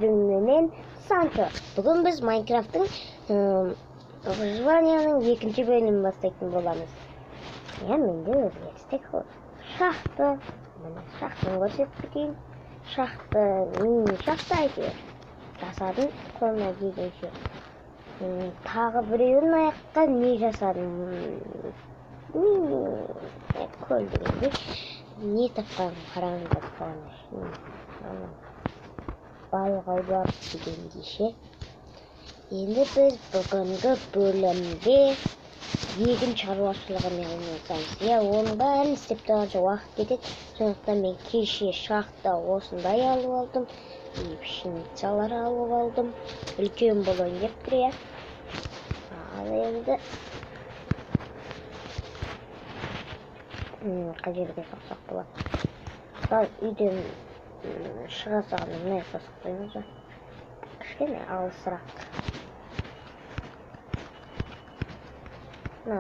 менен Санчо. Бүгін біз Майнкрафттың выживанияның екінші бөлімін бастайтын боламыз. Менде өзгерістер көп. Шахта, шахтаны көрсетіп кейін. Шахта, мини шахта айтıyor. Жасадым, қолына келгенше. Тағы біреуін аяққа не жасадым? Көл дегенде не тапқан қараңыздар қалған. Балық аулап дегенде ше. Енді біз бүгінгі бөлімде егін шаруашылығымен айналысамыз. Оның бәрін істеп тұрғанша уақыт кетеді. Сондықтан мен кеше шахта осындай алып алдым. Пшеницалар алып алдым. Үлкен болайын деп тұр. Ал енді қай жерге сақсақ болады. Ал үйден шыға салғанда мына жаққа сақтаймыз ба? Кішкене алысырақ. На.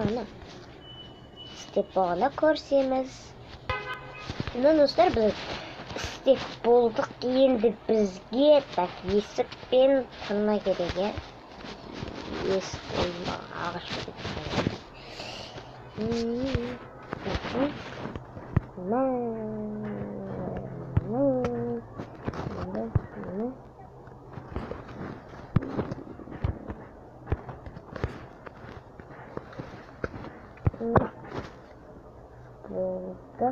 На. Істеп болғанда көрсеміз. Достар, біз істеп болдық. Енді бізге есік пен тырна керек. Есік қойма ағаш керек. Болды.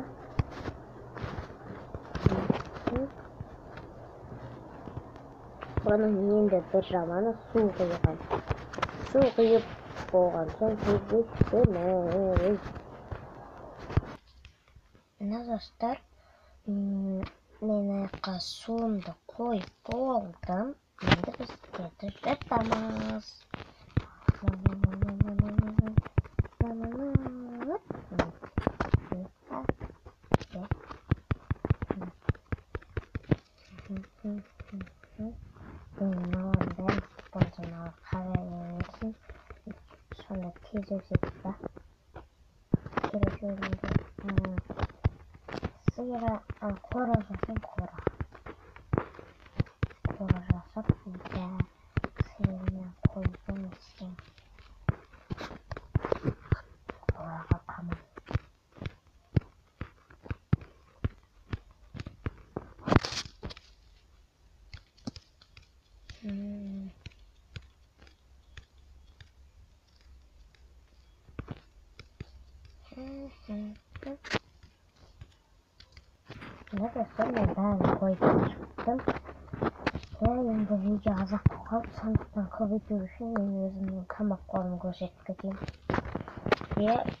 Бұның енді бір жаманы су құйған. Су құйып болған соң жерге түсеміз. Достар, мен аяққа суымды қойып болдым. Енді біз кетіп жатамыз. Sonra tez özetip de gerek önünde sıyıra kora жасап kora жасап de sıyırına koydum için koraga tamam. Dostlar, ben daha koydum çıktım. Енді видео азақ қалып, сондықтан көбейту үшін мен өзімнің тамақ-қорын көрсетіп кетейін.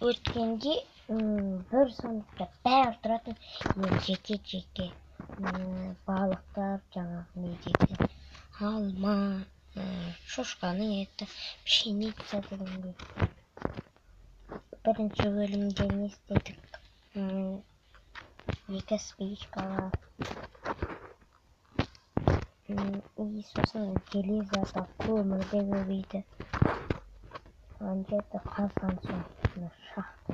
Өткенде бір сондықта бәрі тұратын жеке балықтар, жаңағы недегі алма, шошқаның еті, пшеница дегендей. Бірінші бөлімде не істедік? Екі спичкалар. Сосын железо көмірде көбейді. Жерді қазған соң шахта.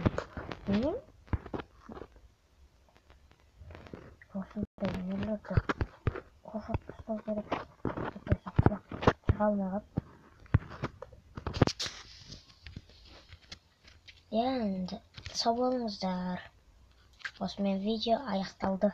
Осындай нелерді қосып тастау керек. Шыға алмай қалып. Енді сау болыңыздар. Осымен видео аяқталды.